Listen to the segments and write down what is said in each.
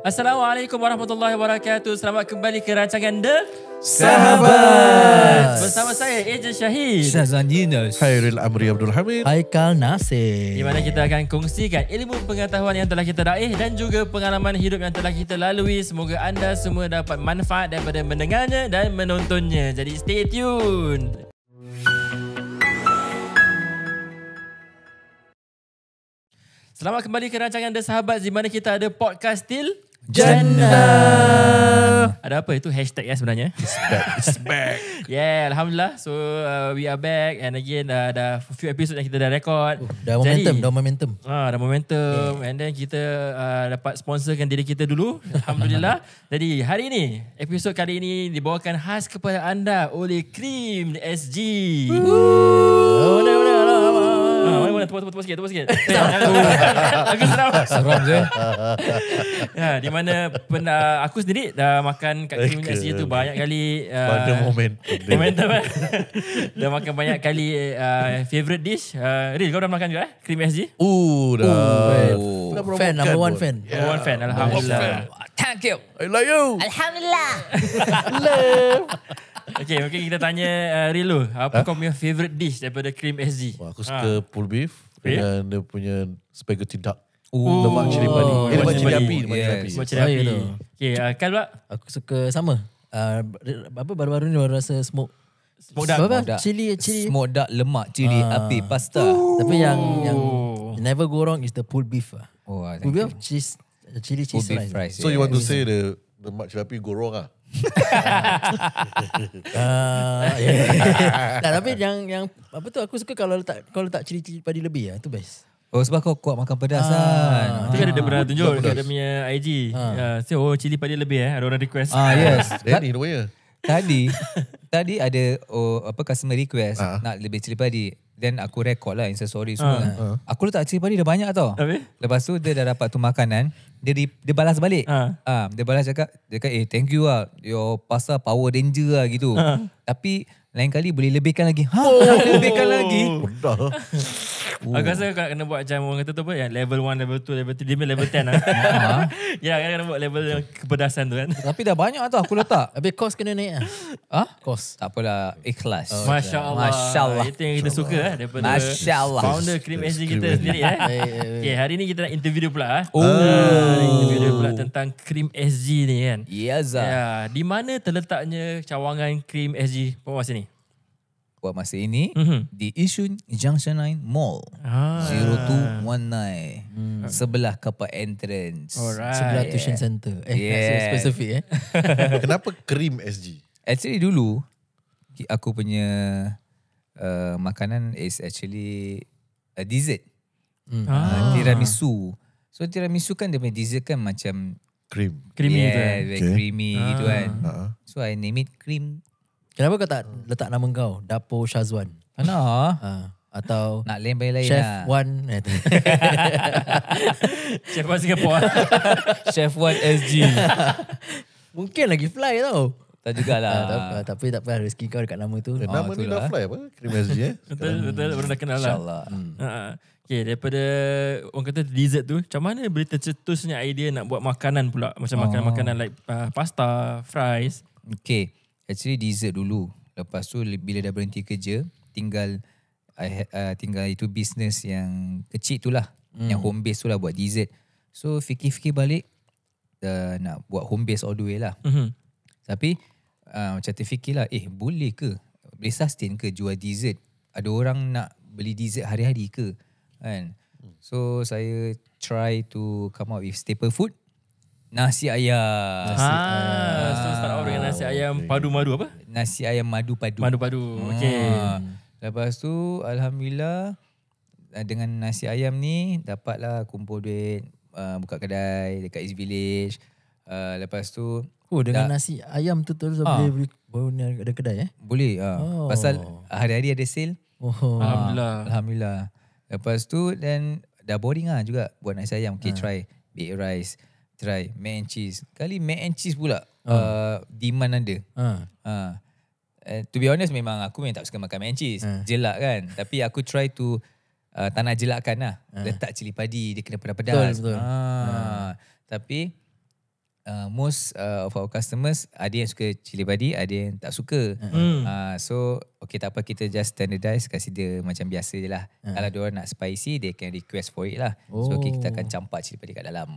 Assalamualaikum warahmatullahi wabarakatuh. Selamat kembali ke rancangan The Sahabat. Bersama saya Ejen Syahid, Syazwan Yunus, Khairil Amri Abdul Hamid. Haikal Nasir. di mana kita akan kongsikan ilmu pengetahuan yang telah kita raih dan juga pengalaman hidup yang telah kita lalui. Semoga anda semua dapat manfaat daripada mendengarnya dan menontonnya. Jadi stay tune. Selamat kembali ke rancangan The Sahabat, di mana kita ada podcast Still Jannah. Ada apa itu hashtag ya sebenarnya? It's back. Yeah, Alhamdulillah. So we are back and again ada few episode yang kita dah record. Dah momentum. Dah momentum. And then kita dapat sponsorkan diri kita dulu. Alhamdulillah. Jadi hari ini, episod kali ini dibawakan khas kepada anda oleh Cream SG. Mana tepuk sikit. Aku seram je. Ya, di mana aku sendiri dah makan kat Cream SG tu banyak kali. Pada Momentum kan. Dah makan banyak kali favorite dish. Ril, kau dah makan juga Cream SG? Dah. Fan, number one fan. Number one fan, Alhamdulillah. Thank you. I like you. Alhamdulillah. Okay, mungkin kita tanya Ril dulu. Apa kau punya favorite dish daripada Cream SG? Wah, aku suka pulled beef dengan dia punya spaghetti duck. Oh. Lemak cili padi. Lemak cili api. Lemak cili api. Okay, Kal pula? Aku suka sama. Apa baru-baru ni baru rasa smoke Smoke duck. apa? Cili. Smoke duck, lemak, cili, api, pasta. Tapi yang never go wrong is the pulled beef. Oh, Pulled beef cheese, chili cheese beef fries. So you want to say the lemak cili api go wrong ah? Nah, tapi yang apa tu aku suka kalau letak cili padi lebih tu best. Oh, sebab kau kuat makan pedas kan. Nanti ada dia pernah tunjuk dekat dia punya IG. So, cili padi lebih ada orang request. Yes. Danny namanya. Tadi ada customer request nak lebih cili padi. Then aku record lah Insta story semua. Aku letak cili padi dah banyak tau. Habis? Lepas tu dia dah dapat tu makanan. Dia balas balik. Dia balas cakap thank you lah. Your pasta power ranger lah gitu. Tapi lain kali boleh lebihkan lagi. Nak lebihkan lagi. Aku rasa kau kena buat macam orang kata tu apa yang level 1, level 2, level 3, dia punya level 10 lah. Ya, kena buat level yang kepedasan tu kan. Tapi dah banyak tau aku letak. Habis kos kena naik kos. Tak apalah, ikhlas. Masya Allah. Masya Allah. Itu yang kita suka daripada Masya Allah. founder Cream SG kita sendiri. Okay, hari ni kita nak interview dia pula. Interview dia pula tentang Cream SG ni kan. Yes. Ya, di mana terletaknya cawangan Cream SG pada masa ni? Buat masa ini di Yishun Junction 9 Mall 0219 sebelah kapal entrance. Alright. Sebelah tuition center. Yeah. Spesifik Kenapa Cream SG? Actually dulu aku punya makanan is actually a dessert. Tiramisu. So tiramisu kan dia punya dessert kan macam Cream. Creamy tu kan. very creamy gitu kan. So I name it Cream. Kenapa kau tak letak nama kau Dapur Syazwan? Mana? Atau Nak lain-lain Chef lah. Wan. Chef One Singapore. Chef One SG. Mungkin lagi fly tau. Tak jugalah. Tapi tak apa, rezeki kau dekat nama tu. Nama ni dah fly apa? Cream SG Betul, baru dah kenal lah. InsyaAllah. Okay, daripada orang kata dessert tu, macam mana boleh tercetusnya idea nak buat makanan pula? Macam makanan-makanan like pasta, fries. Okay. Actually dessert dulu. Lepas tu bila dah berhenti kerja, tinggal itu bisnes yang kecil tu lah. Yang home base tu lah buat dessert. So fikir-fikir balik, nak buat home base all the way lah. Tapi macam terfikir lah, boleh ke? Boleh sustain ke jual dessert? Ada orang nak beli dessert hari-hari ke? Kan? So saya try to come up with staple food. Nasi ayam. So start off dengan nasi ayam padu-madu apa? Nasi ayam madu-padu. Madu-padu. Okay. Lepas tu Alhamdulillah dengan nasi ayam ni dapatlah kumpul duit, buka kedai dekat East Village. Lepas tu dengan nasi ayam tu terus boleh ada kedai boleh. Pasal hari-hari ada sale. Alhamdulillah. Lepas tu dan dah boring lah juga buat nasi ayam. Okay, try baked rice. Try mac and cheese. Kali mac and cheese pula demand ada. To be honest memang aku memang tak suka makan mac and cheese. Jelak kan. Tapi aku try to tak nak jelakkan lah. Letak cili padi, dia kena pedas-pedas. Betul. Tapi most of our customers ada yang suka cili padi, ada yang tak suka. So okay, tak apa, kita just standardize, kasih dia macam biasa je lah. Kalau diorang nak spicy, they can request for it lah. So okay, kita akan campak cili padi kat dalam.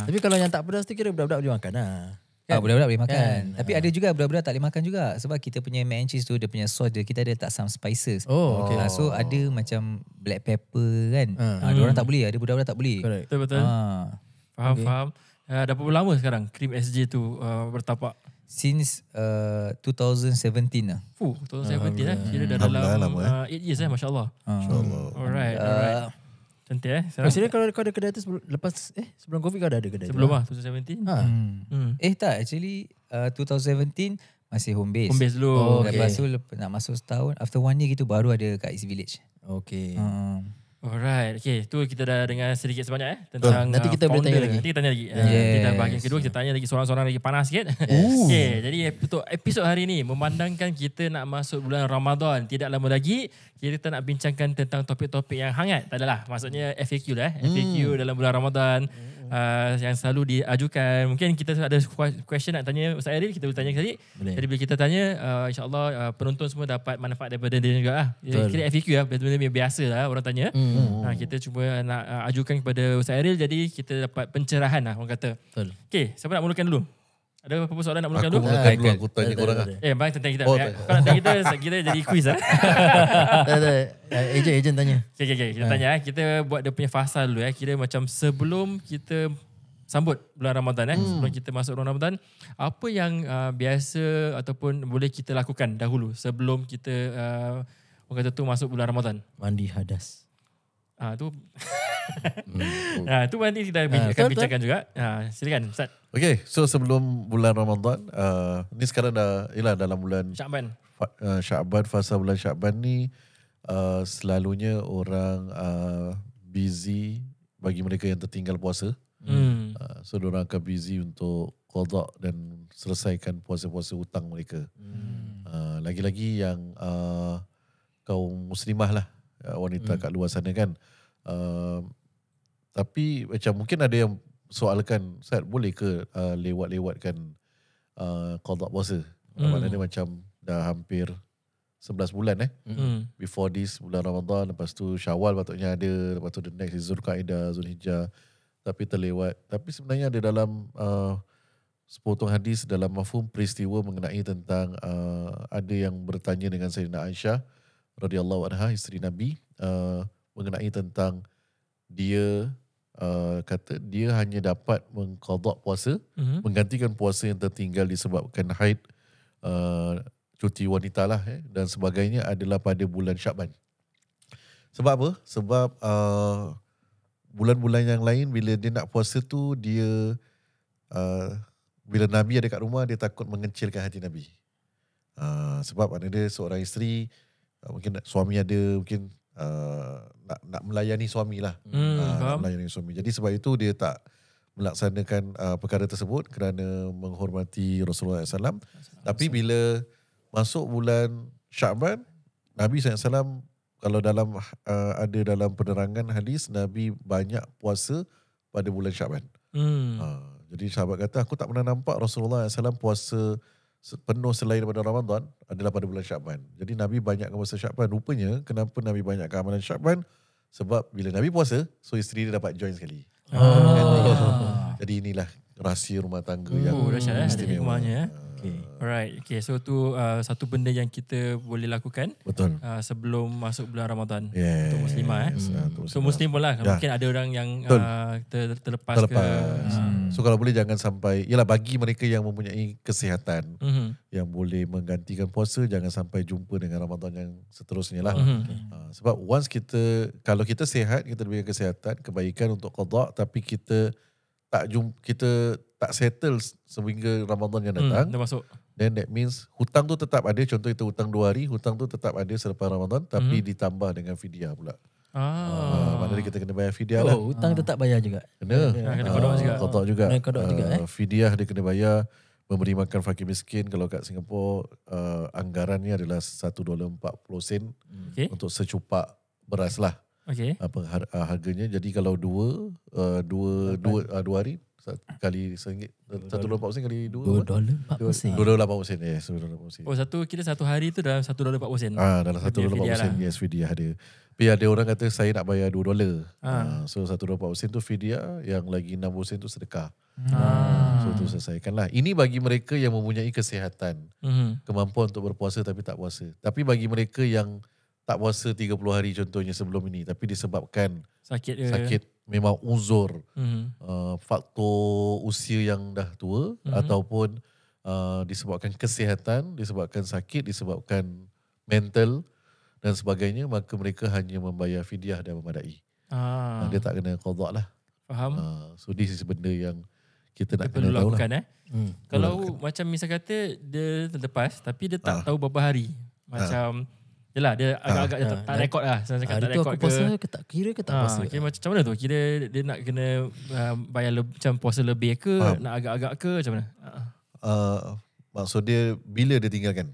Tapi kalau yang tak pedas tu kira budak-budak boleh makan lah. Budak-budak boleh makan. Tapi ada juga budak-budak tak boleh makan juga. Sebab kita punya mac and cheese tu, dia punya sauce dia, kita ada letak some spices. So ada macam black pepper kan. Diorang tak boleh, ada budak-budak tak boleh. Correct. Betul. Faham. Dah berapa lama sekarang Cream SG tu bertapak? Since 2017 lah. 2017 Kira dah dalam 8 years Masya Allah. Alright. Cantik Sebenarnya kalau kau ada kedai tu sebelum COVID kau dah ada kedai sebelum tu? 2017. Tak, actually 2017 masih home base. Home base dulu. Lepas tu nak masuk setahun, after 1 year gitu baru ada kat East Village. Okay. Alright, okay. Tu kita dah dengar sedikit sebanyak tentang nanti kita boleh tanya lagi. Nanti kita tanya lagi. Kita bahagian kedua kita tanya lagi seorang-seorang lagi panas sikit. Okay, jadi untuk episod hari ni memandangkan kita nak masuk bulan Ramadan, tidak lama lagi kita nak bincangkan tentang topik-topik yang hangat. Tak adalah, maksudnya FAQ lah. FAQ dalam bulan Ramadan yang selalu diajukan. Mungkin kita ada question nak tanya Ustaz Airil, kita boleh tanya sekali. Jadi bila kita tanya, insyaAllah penonton semua dapat manfaat daripada dia juga lah. Kira FAQ lah, benda-benda biasa lah orang tanya. Kita cuba nak ajukan kepada Ustaz Airil, jadi kita dapat pencerahan lah orang kata. Okay, siapa nak mulakan dulu? Ada apa-apa soalan nak mulakan dulu? Aku mulakan dulu, aku tanya korang lah. Bang tentang kita. Kau nak tanya kita jadi quiz lah. Ejen tanya. Okay. Kita tanya. Kita buat dia punya fasa dulu. Kira macam sebelum kita sambut bulan Ramadan. Sebelum kita masuk bulan Ramadan. Apa yang biasa ataupun boleh kita lakukan dahulu sebelum kita orang kata tu masuk bulan Ramadan? Mandi hadas. Tu tu nanti kita akan bincangkan juga. Silakan Ustaz. Okay, so sebelum bulan Ramadan, ni sekarang dah dalam bulan Syakban. Syakban, fasa bulan Syakban ni selalunya orang busy bagi mereka yang tertinggal puasa. So diorang akan busy untuk qada dan selesaikan puasa-puasa hutang mereka. Lagi-lagi yang kaum muslimah lah, wanita kat luar sana kan. Tapi macam mungkin ada yang soalkan, Ustaz boleh ke lewat-lewatkan qada puasa? Maknanya macam dah hampir 11 bulan before this bulan Ramadan, lepas tu Syawal patutnya ada, lepas tu the next is Zulkaidah, Zulhijjah, tapi terlewat. Tapi sebenarnya ada dalam sepotong hadis dalam mafhum peristiwa mengenai tentang ada yang bertanya dengan Sayyidina Aisyah radhiyallahu anha, isteri Nabi, mengenai tentang dia kata dia hanya dapat mengqada puasa, menggantikan puasa yang tertinggal disebabkan haid, cuti wanita lah dan sebagainya adalah pada bulan Syakban. Sebab apa? Sebab bulan-bulan yang lain bila dia nak puasa tu dia bila Nabi ada kat rumah dia takut mengecilkan hati Nabi. Sebab ada dia seorang isteri, mungkin suami ada, mungkin nak melayani suami lah. Nak melayani suami. Jadi sebab itu dia tak melaksanakan perkara tersebut kerana menghormati Rasulullah SAW. Tapi bila masuk bulan Syakban, Nabi SAW kalau dalam ada dalam penerangan hadis, Nabi banyak puasa pada bulan Syakban. Jadi sahabat kata, aku tak pernah nampak Rasulullah SAW puasa penuh selain daripada Ramadan adalah pada bulan Syakban. Jadi Nabi banyakkan puasa Syakban. Rupanya kenapa Nabi banyakkan amalan Syakban? Sebab bila Nabi puasa, so isteri dia dapat join sekali. Jadi inilah rahsia rumah tangga yang istimewa. Alright, okay. So tu satu benda yang kita boleh lakukan. Betul. Sebelum masuk bulan Ramadan. Yes. Untuk muslimah. So muslim pun lah. Mungkin ada orang yang terlepas. So kalau boleh jangan sampai, yalah bagi mereka yang mempunyai kesihatan, yang boleh menggantikan puasa, jangan sampai jumpa dengan Ramadan yang seterusnya lah. Sebab once kalau kita sihat, kita diberikan kesihatan, kebaikan untuk qada, tapi kita tak settle sehingga Ramadan yang datang, dah masuk. Then that means hutang tu tetap ada. Contoh kita hutang 2 hari, hutang tu tetap ada selepas Ramadan, tapi ditambah dengan fidyah pula. Maknanya kita kena bayar fidyah lah. Hutang tetap bayar juga. Kena qada juga. Fidyah dia kena bayar. Memberi makan fakir miskin, kalau kat Singapura anggarannya adalah $1.40 untuk secupak beras lah. Harganya. Jadi kalau dua hari kali RM1. $1.40 kali 2 $2.40. $2.40. Yes, $2.40. Oh, kira satu hari tu dalam $1.40. Dalam Fidyah lah. $1.40 yes fidyah ada. Tapi ada orang kata saya nak bayar $2. So $1.40 tu fidyah, yang lagi 60 sen tu sedekah. So tu selesaikanlah. Ini bagi mereka yang mempunyai kesihatan, kemampuan untuk berpuasa tapi tak puasa. Tapi bagi mereka yang tak puasa 30 hari contohnya sebelum ini, tapi disebabkan sakit memang uzur, faktor usia yang dah tua, ataupun disebabkan kesihatan, disebabkan sakit, disebabkan mental dan sebagainya, maka mereka hanya membayar fidyah dan memadai. Dia tak kena qadha lah. Faham? So this is benda yang kita nak perlu kena tahu lakukan lah. Kalau macam misal kata dia terlepas tapi dia tak tahu berapa hari. Macam yelah, dia agak-agak tak rekod lah. Saya cakap tak Hari tu rekod aku puasa ke tak kira ke tak puasa. Kira macam mana tu? Kira dia nak kena bayar macam puasa lebih ke, nak agak-agak ke macam mana? Maksud dia bila dia tinggalkan.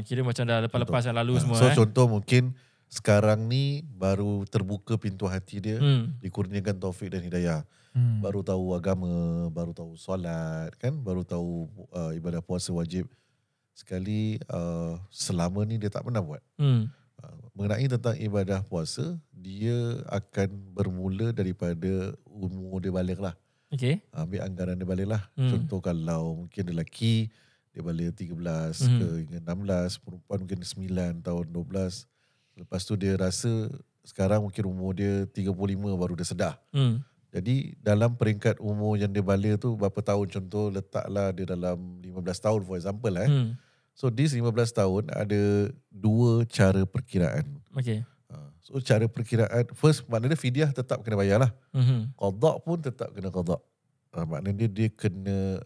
Kira macam dah lepas-lepas yang lalu semua. So contoh mungkin sekarang ni baru terbuka pintu hati dia, dikurniakan taufik dan hidayah. Baru tahu agama, baru tahu solat kan, baru tahu ibadah puasa wajib. Sekali selama ni dia tak pernah buat. Mengenai tentang ibadah puasa, dia akan bermula daripada umur dia balik lah. Okay. Ambil anggaran dia balik lah. Contoh kalau mungkin dia lelaki, dia balik 13 ke hingga 16, perempuan mungkin 9 tahun 12. Lepas tu dia rasa sekarang mungkin umur dia 35 baru dia sedar. Jadi dalam peringkat umur yang dia balik tu berapa tahun, contoh letaklah dia dalam 15 tahun for example So this 15 tahun ada 2 cara perkiraan. Okay. So cara perkiraan, first maknanya fidyah tetap kena bayar lah. Qadha pun tetap kena qadha. Maknanya dia kena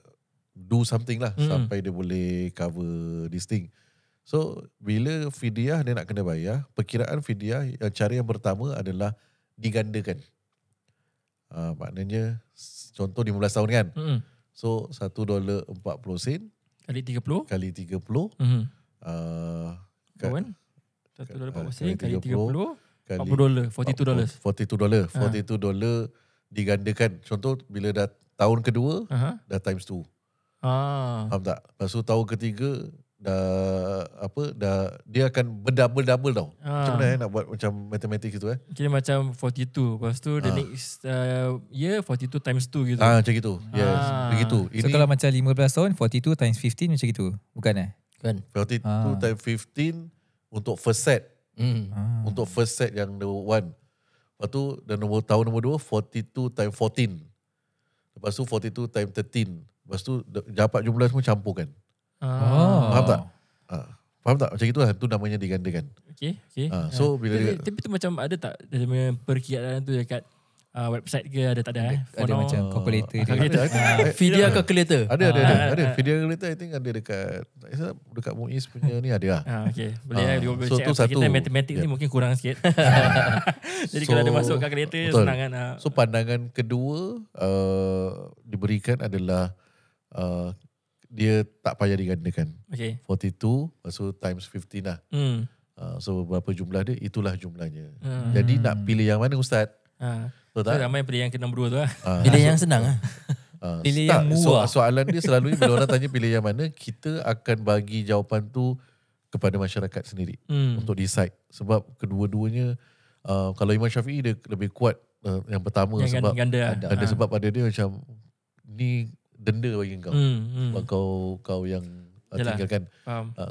do something lah sampai dia boleh cover this thing. So bila fidyah dia nak kena bayar, perkiraan fidyah cara yang pertama adalah digandakan. Maknanya contoh 15 tahun kan. So $1.40 kali 30 kali 30 kawan $1.40 kali 30 $40 $42 $42 digandakan. Contoh bila dah tahun kedua dah times 2. Faham tak? Lepas tu tahun ketiga dah dia akan berdouble tau. Macam mana nak buat macam matematik gitu Kira macam 42. Lepas tu the next year 42 times 2 gitu. Macam gitu. Yes, begitu. So kalau macam 15 tahun 42 times 15 macam gitu. Bukan Kan? 42 times 15 untuk first set. Untuk first set yang the one. Lepas tu dan tahun nombor 2 42 times 14. Lepas tu 42 times 13. Lepas tu dapat jumlah semua campurkan. Faham tak? Faham tak? Macam itu lah. Itu namanya digandakan. Okay. So bila tapi tu macam ada tak dia punya perkiraan tu dekat website ke ada tak ada Ada macam calculator dia. ada. Fidyah calculator. Ada. Fidyah calculator I think ada dekat Muiz punya ni ada lah. Okay. Boleh Google so check. tu satu. Kita matematik ni mungkin kurang sikit. Jadi kalau ada masuk calculator senang kan. So pandangan kedua diberikan adalah dia tak payah digandakan. Okay. 42 lepas tu times 15 lah. So berapa jumlah dia, itulah jumlahnya. Jadi nak pilih yang mana Ustaz? So ramai pilih yang ke nombor 2 tu lah. Pilih yang senang lah. Pilih yang murah. Soalan dia selalu bila orang tanya pilih yang mana, kita akan bagi jawapan tu kepada masyarakat sendiri untuk decide. Sebab kedua-duanya kalau Imam Syafi'i dia lebih kuat yang pertama yang sebab ganda. Sebab pada dia macam ni denda bagi kau. Sebab kau yang tinggalkan.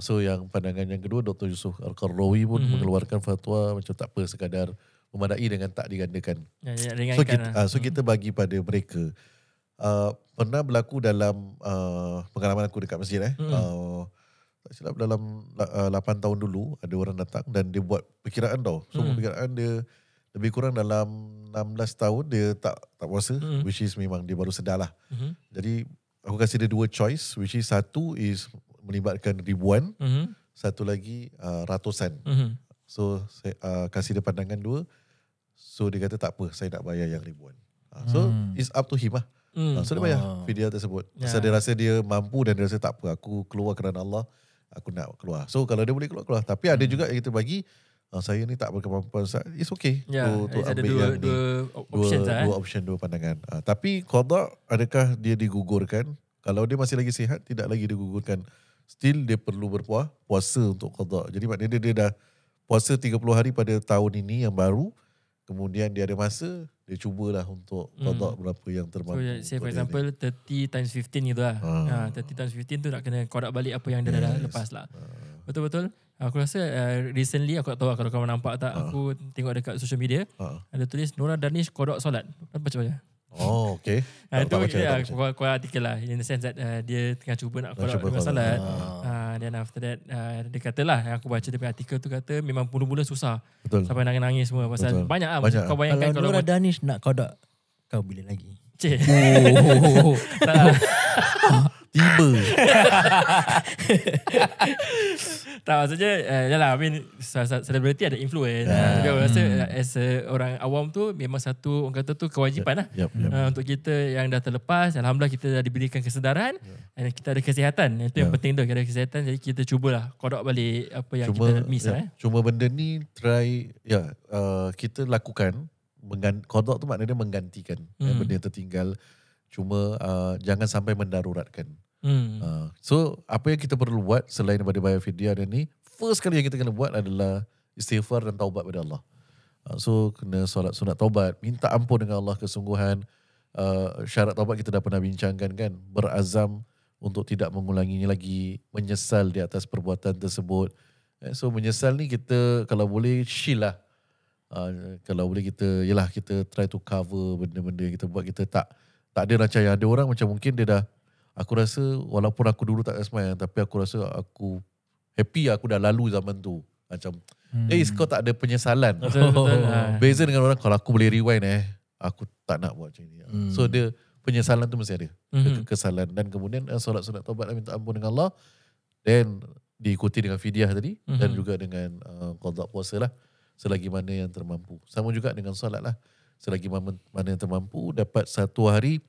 So yang pandangan yang kedua Dr. Yusuf Al-Qarrawi pun mengeluarkan fatwa macam tak apa, sekadar memadai dengan tak digandakan. So kita bagi pada mereka. Pernah berlaku dalam pengalaman aku dekat masjid tak silap dalam 8 tahun dulu ada orang datang dan dia buat perkiraan tau. So perkiraan dia lebih kurang dalam 16 tahun dia tak puasa, which is memang dia baru sedar lah. Jadi aku kasih dia 2 choice, which is satu is melibatkan ribuan, satu lagi ratusan. So saya kasih dia pandangan 2. So dia kata tak apa, saya nak bayar yang ribuan. So it's up to him lah. So dia bayar fidyah tersebut. Pasal dia rasa dia mampu dan dia rasa tak apa, aku keluar kerana Allah, aku nak keluar. So kalau dia boleh keluar. Tapi ada juga yang kita bagi saya ni tak berkemampuan Ustaz, it's okay Ya, to ada ambil yang ni. dua options lah. Dua option, dua pandangan. Tapi qada, adakah dia digugurkan? Kalau dia masih lagi sihat, tidak lagi digugurkan. Still dia perlu puasa untuk qada. Jadi maknanya dia dah puasa 30 hari pada tahun ini yang baru. Kemudian dia ada masa, dia cubalah untuk qada berapa yang termampu. So say for example 30 times 15 gitu lah. 30 times 15 tu nak kena qada balik apa yang dia dah lepas lah. Betul-betul. Aku rasa recently aku tak tahu kalau kamu nampak tak, aku tengok dekat social media ada tulis Nora Danish qada solat. Baca-baca. Oh, okay. Itu kau artikel lah, in the sense that dia tengah cuba nak qada dengan solat. Then after that dia kata lah, yang aku baca dia punya artikel tu kata memang mula-mula susah. Betul. Sampai nangis-nangis semua pasal Betul. banyak lah. Banyak. Kau bayangkan Kalau Nora Danish nak qada, kau bila lagi? Cik. Tiba. Tak, maksudnya yalah, I mean celebrity ada influence. Tapi aku rasa as a orang awam tu memang satu, orang kata tu kewajipan lah. Untuk kita yang dah terlepas, alhamdulillah kita dah diberikan kesedaran dan kita ada kesihatan. Itu yang penting tu, kita ada kesihatan. Jadi kita cubalah qada balik apa yang kita miss lah. Cuma benda ni try kita lakukan. Qada tu maknanya menggantikan benda yang tertinggal. Cuma jangan sampai mendaruratkan. So apa yang kita perlu buat selain daripada bayar fidyah dan ni, first kali yang kita kena buat adalah istighfar dan taubat pada Allah. So kena solat sunat taubat, minta ampun dengan Allah kesungguhan. Syarat taubat kita dah pernah bincangkan kan, berazam untuk tidak mengulanginya lagi, menyesal di atas perbuatan tersebut. So menyesal ni kita kalau boleh chill lah. Kalau boleh kita try to cover benda-benda yang kita buat. Kita tak ada macam yang ada orang macam mungkin dia dah, aku rasa walaupun aku dulu tak sembahyang, tapi aku rasa aku happy aku dah lalu zaman tu. Macam kau tak ada penyesalan. Betul. Beza dengan orang, kalau aku boleh rewind aku tak nak buat macam ni. So dia penyesalan tu mesti ada. Kekesalan. Dan kemudian solat sunat taubat dan minta ampun dengan Allah. Dan diikuti dengan fidyah tadi. Dan juga dengan qada puasa lah. Selagi mana yang termampu. Sama juga dengan solat lah. Selagi mana yang termampu, dapat satu hari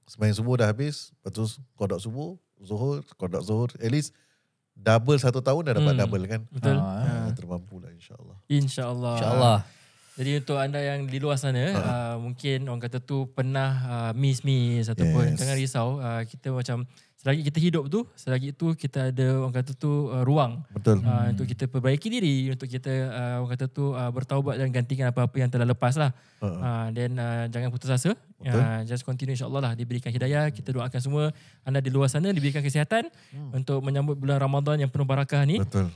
sembahyang subuh dah habis, lepas tu qada subuh, zuhur, qada zuhur, at least double satu tahun dah dapat double kan. Betul. Termampu lah insyaAllah. InsyaAllah. Jadi untuk anda yang di luar sana, mungkin orang kata tu pernah miss ataupun jangan risau. Kita macam selagi kita hidup tu, selagi itu kita ada orang kata tu ruang. Betul. Untuk kita perbaiki diri, untuk kita orang kata tu bertaubat dan gantikan apa-apa yang telah lepas lah. Dan jangan putus asa. Just continue, insyaAllah lah diberikan hidayah. Kita doakan semua anda di luar sana diberikan kesihatan untuk menyambut bulan Ramadan yang penuh barakah ni. Betul.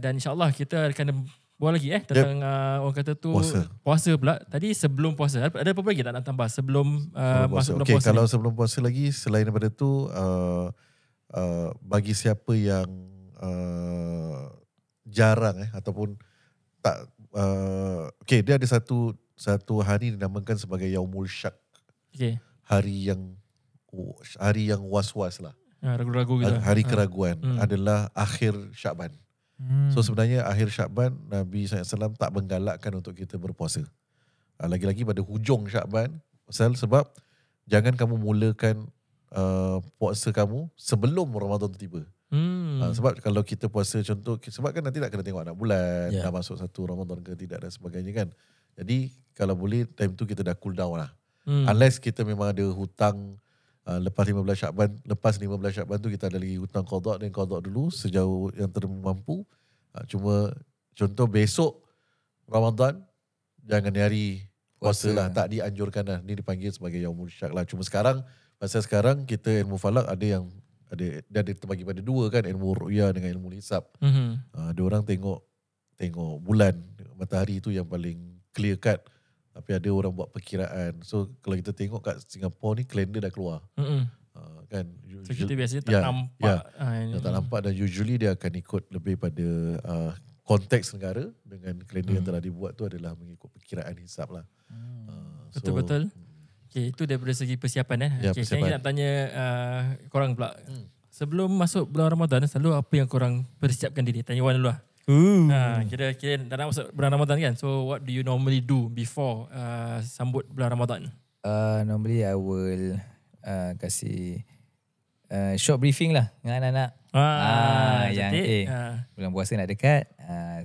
Dan insyaAllah kita akan buat lagi tentang orang kata tu puasa pula. Tadi sebelum puasa ada apa lagi tak nak tambah sebelum masuk bulan puasa? Kalau sebelum puasa lagi, selain daripada tu bagi siapa yang jarang ataupun tak dia ada satu hari dinamakan sebagai Yaumul Syak. Hari yang was-was lah. Ragu-ragu gitu. Hari keraguan adalah akhir Syakban. So sebenarnya akhir Syakban, Nabi SAW tak menggalakkan untuk kita berpuasa. Lagi-lagi pada hujung Syakban. Sebab jangan kamu mulakan puasa kamu sebelum Ramadan tu tiba. Sebab kalau kita puasa contoh, sebab kan nanti nak kena tengok anak bulan, dah masuk satu Ramadan ke tidak dan sebagainya kan. Jadi kalau boleh time tu kita dah cool down lah. Unless kita memang ada hutang lepas 15 Syakban tu kita ada lagi hutang qada, dan qada dulu sejauh yang termampu. Cuma contoh besok Ramadan jangan hari puasa lah, tak dianjurkan lah. Ni dipanggil sebagai Yaumul Syak lah. Cuma sekarang, pasal sekarang kita ilmu falak ada terbagi pada dua kan, ilmu ru'ya dengan ilmu hisab. Ada orang tengok bulan, matahari tu yang paling clear cut. Tapi ada orang buat perkiraan. So kalau kita tengok kat Singapura ni, kalender dah keluar. Kan? So kita biasanya tak nampak. Tak nampak, dan usually dia akan ikut lebih pada konteks negara, dengan kalender yang telah dibuat tu adalah mengikut perkiraan hisab lah. Betul-betul. Okay, itu daripada segi persiapan. Saya nak tanya korang pula. Sebelum masuk bulan Ramadan, selalu apa yang korang persiapkan diri? Tanya Wan dulu lah. Kira dah nak masuk bulan Ramadan kan. So what do you normally do before sambut bulan Ramadan? Normally I will kasih short briefing lah dengan anak-anak. Yang cantik. bulan puasa nak dekat.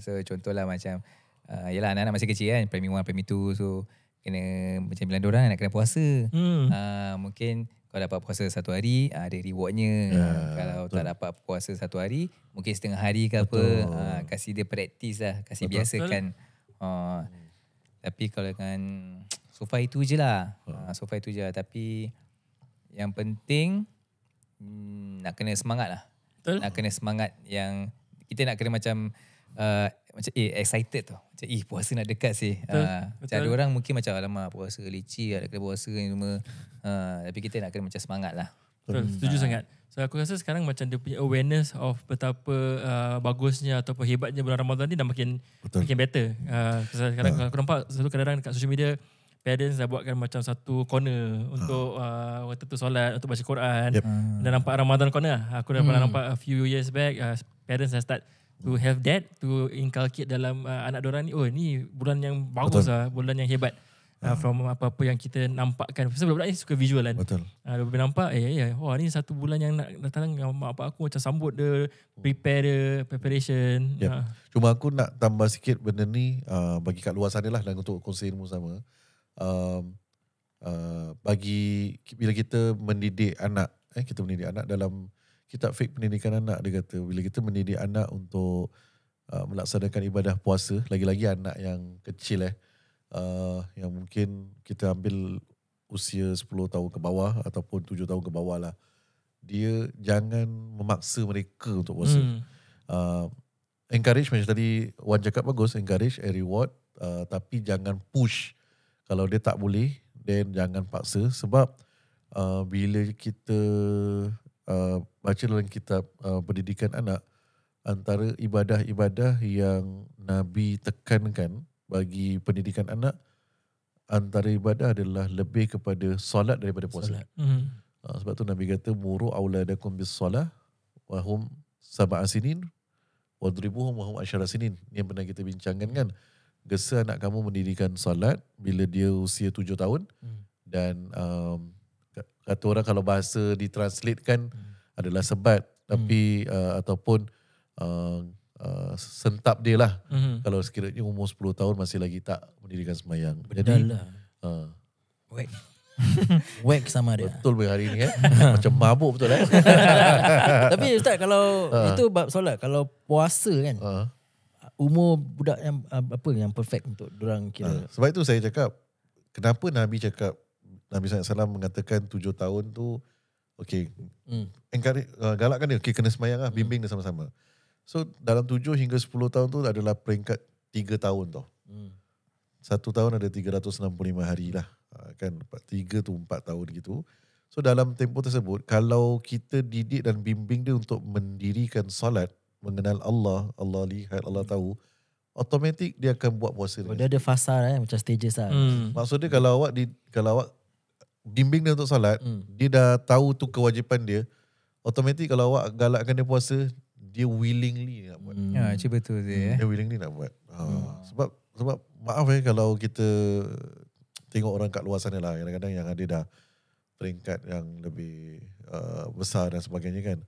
So contohlah macam yalah anak-anak masih kecil kan, primary 1, primary 2, so kena macam bilang diorang nak kena puasa. Mungkin kalau dapat puasa satu hari ada rewardnya. Kalau tak dapat puasa satu hari mungkin setengah hari ke apa, kasih dia praktis lah, kasih biasakan. Tapi kalau dengan so far itu je lah. Tapi yang penting nak kena semangat lah. Betul. Nak kena semangat yang kita nak kena macam excited tau. Macam puasa nak dekat sih. Macam ada orang mungkin macam alamak puasa leceh lah, nak kena puasa ni semua. Tapi kita nak kena macam semangat lah. Betul, setuju sangat. So aku rasa sekarang macam dia punya awareness of betapa bagusnya ataupun hebatnya bulan Ramadan ni dah makin better. Sekarang aku nampak satu kadang-kadang dekat social media parents dah buatkan macam satu corner untuk waktu tu solat, untuk baca Quran. Dan nampak Ramadan corner. Aku dah pernah nampak a few years back, parents dah start to have that, to inculcate dalam anak diorang ni, ni bulan yang bagus lah, bulan yang hebat. From apa-apa yang kita nampakkan. Sebab budak-budak ni suka visual kan. Betul. Bila nampak, wah ni satu bulan yang nak datang, mak bapak aku macam sambut dia, prepare dia, preparation. Cuma aku nak tambah sikit benda ni bagi kat luar sana lah, dan untuk kongsi ilmu sama. Bagi bila kita mendidik anak, kita mendidik anak dalam kitab fiqh pendidikan anak, dia kata bila kita mendidik anak untuk melaksanakan ibadah puasa, lagi-lagi anak yang kecil yang mungkin kita ambil usia 10 tahun ke bawah ataupun 7 tahun ke bawah lah, dia jangan memaksa mereka untuk puasa. Encourage, macam tadi Wan cakap bagus, encourage and reward, tapi jangan push. Kalau dia tak boleh, then jangan paksa. Sebab bila kita baca dalam kitab pendidikan anak, antara ibadah-ibadah yang Nabi tekankan bagi pendidikan anak, antara ibadah adalah lebih kepada solat daripada puasa. Sebab tu Nabi kata muru auladakum bis solah wa hum sab'a sinin wadribuhum wa hum asyara sinin. Yang pernah kita bincangkan kan, gesa anak kamu mendirikan solat bila dia usia 7 tahun. Dan kata orang kalau bahasa ditranslatekan adalah sebat, tapi ataupun sentap dia lah. Kalau sekiranya umur 10 tahun masih lagi tak mendirikan sembahyang. Jadi Whack sama dia. betul hari ni macam mabuk betul Tapi Ustaz, kalau itu bab solat, kalau puasa kan, umur budak yang apa yang perfect untuk dorang kira. Sebab itu saya cakap, kenapa Nabi SAW mengatakan 7 tahun tu galakkan dia, kena sembahyang lah, bimbing dia sama-sama. So dalam 7 hingga 10 tahun tu adalah peringkat 3 tahun tau. 1 tahun ada 365 hari lah. Kan 3 tu 4 tahun gitu. So dalam tempoh tersebut, kalau kita didik dan bimbing dia untuk mendirikan solat, mengenal Allah, Allah lihat, Allah tahu, automatik dia akan buat puasa. Dia ada fasa macam stages lah. Maksudnya kalau awak bimbing dia untuk solat, dia dah tahu tu kewajipan dia, automatik kalau awak galakkan dia puasa, dia willingly nak buat. Macam betul dia. Dia willingly nak buat. Sebab maaf kalau kita tengok orang kat luar sana lah, kadang-kadang yang ada dah peringkat yang lebih besar dan sebagainya kan.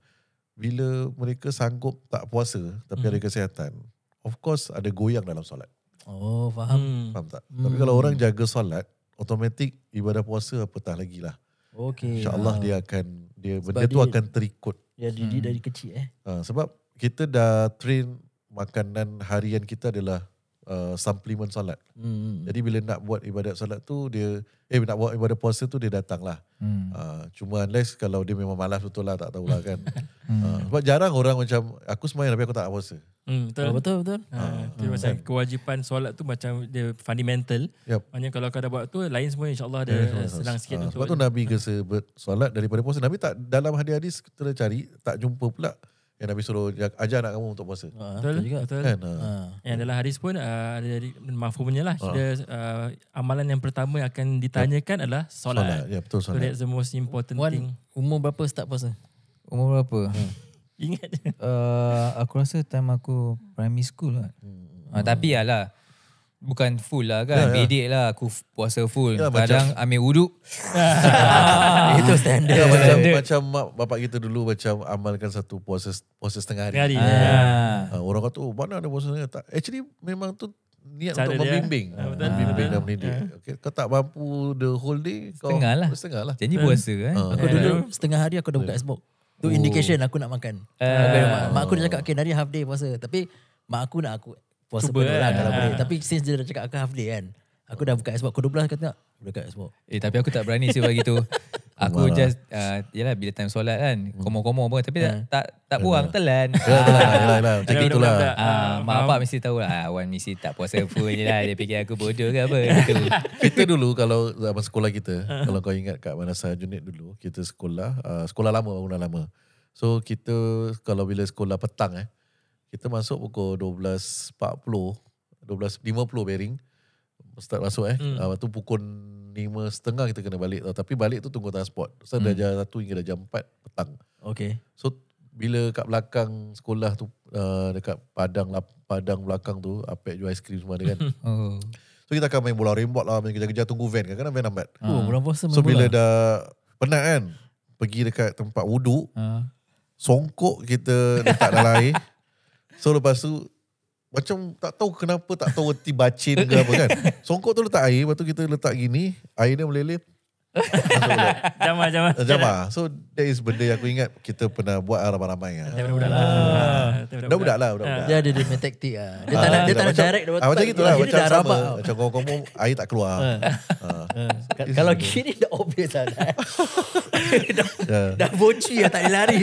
Bila mereka sanggup tak puasa tapi ada kesihatan, of course ada goyang dalam solat. Oh, faham. Faham tak? Tapi kalau orang jaga solat, automatik ibadah puasa apatah lagi lah. Okay. InsyaAllah benda tu akan terikut. Dia didik dari kecil sebab kita dah train makanan harian kita adalah suplemen solat. Jadi bila nak buat ibadat solat tu dia nak buat ibadat puasa tu dia datang lah. Cuma unless kalau dia memang malas betul lah, tak tahulah kan. Sebab jarang orang macam aku sembahyang tapi aku tak puasa. Betul. Dia macam kewajipan solat tu macam dia fundamental. Maknanya kalau kau dah buat tu, lain semua insyaAllah dia senang sikit. Sebab tu Nabi kata solat daripada puasa. Nabi tak, dalam hadis-hadis kita cari tak jumpa pula yang Nabi suruh ajar anak kamu untuk puasa. Betul juga. Kan? Yang dalam hadis pun ada mafhumnya lah. Amalan yang pertama yang akan ditanyakan adalah solat. Ya, betul, solat. So that's the most important thing. Umur berapa start puasa? Umur berapa? Ingat je. Aku rasa time aku primary school lah. Tapi yalah, Bukan full lah kan. Bedek lah aku puasa full. Ya, Kadang ambil wuduk. Itu standard. Macam mak bapak kita dulu macam amalkan satu puasa setengah hari. Orang kata, mana ada puasa setengah? Tak. Actually memang tu niat Cara untuk dia. membimbing. Betul. Membimbing dan mendidik. Okay, kau tak mampu the whole day, setengah lah. Janji puasa kan. Aku dulu setengah hari aku dah buka smoke. Tu indication aku nak makan. Mak aku dah cakap, okay, hari half day puasa. Tapi mak aku nak aku puasa Cuba penuh lah kan. kalau boleh. Tapi since dia dah cakap aku half day kan, aku dah buka smoke. Pukul 12 kata buka smoke. Tapi aku tak berani sebab gitu. Aku just yalah bila time solat kan, komo-komo pun tapi tak puang telan. Yalah, macam itulah. Mak bapak mesti tahu lah, Wan mesti tak puasa full je lah. Dia fikir aku bodoh ke apa gitu. Kita dulu kalau zaman sekolah kita, kalau kau ingat kat Madrasah Junid dulu, kita sekolah lama, bangunan lama. So kita kalau bila sekolah petang kita masuk pukul 12.40, 12.50 bearing. Start masuk Lepas tu pukul 5.30 kita kena balik. Tapi balik tu tunggu transport. So dah jam 1 hingga dah jam 4 petang. Okay. So bila kat belakang sekolah tu, dekat padang belakang tu, Apek jual aiskrim semua ada kan. So kita akan main bola rembot lah, main kejar-kejar tunggu van. Kadang-kadang van lambat. Bulan puasa So bila dah penat kan, pergi dekat tempat wuduk, songkok kita letak dalam air. So lepas tu macam tak tahu kenapa, tak tahu erti bacin ke apa kan. Songkok tu letak air, lepas tu kita letak gini, air dia meleleh. Jamah. So that is benda yang aku ingat kita pernah buat ramai-ramai. Budak-budak lah. Dia ada main taktik lah. Dia tak nak direct. Macam itulah, macam sama. rabak. Macam kau air tak keluar. Kalau kini dah obvious lah. Dah boci lah, tak boleh lari.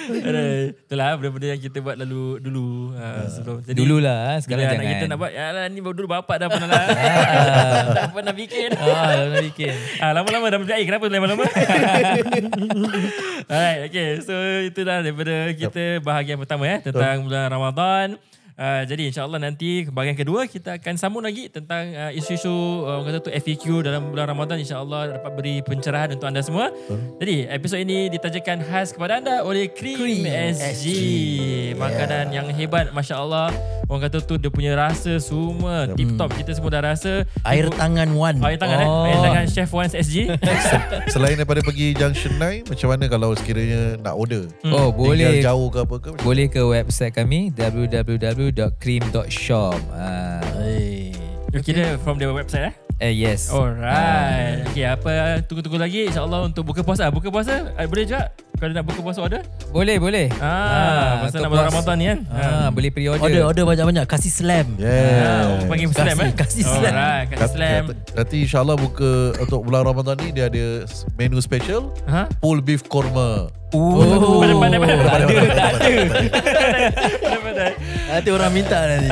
Itulah benda-benda yang kita buat dulu sebelum. Jadi, Dululah sekarang bila jangan. anak kita nak buat, ni baru dulu bapak dah pernah lah. Tak pernah bikin. Lama-lama dah berjaya. Kenapa lama-lama? Alright, okay. So itulah daripada kita bahagian pertama tentang bulan Ramadan. Jadi insyaAllah nanti bahagian kedua kita akan sambung lagi tentang isu-isu orang kata tu FAQ dalam bulan Ramadan. InsyaAllah dapat beri pencerahan untuk anda semua. Jadi episod ini ditajakan khas kepada anda oleh Cream SG. Makanan yang hebat, Masya Allah. Orang kata tu dia punya rasa semua tip-top. Kita semua dah rasa. Air tangan Wan. Air tangan Air tangan Chef Wan SG. Selain daripada pergi Junction 9, macam mana kalau sekiranya nak order? Boleh Tinggal jauh ke apa ke? Boleh ke website kami www.cream.shop. You kira from the website Yes. Alright. Okay, apa tunggu-tunggu lagi insyaAllah untuk buka puasa. Buka puasa boleh juga kalau nak buka puasa order? Boleh. Pasal nak bulan Ramadan ni kan. Boleh pre-order. Order banyak-banyak. Kasih slam. Panggil slam Kasih slam. Alright, kasih slam. Nanti insyaAllah buka untuk bulan Ramadan ni dia ada menu special. Pulled beef korma. Nanti orang minta nanti.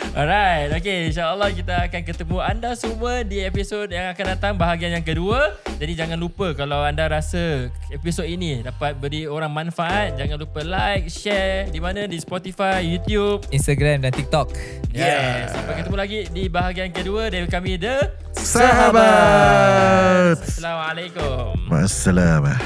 Alright, okay, insyaAllah kita akan ketemu anda semua di episod yang akan datang, bahagian yang kedua. Jadi jangan lupa kalau anda rasa episod ini dapat beri orang manfaat, jangan lupa like, share. Di mana? Di Spotify, YouTube, Instagram dan TikTok. Yes. Sampai ketemu lagi di bahagian kedua dari kami The Sahabat. Assalamualaikum. Wassalam.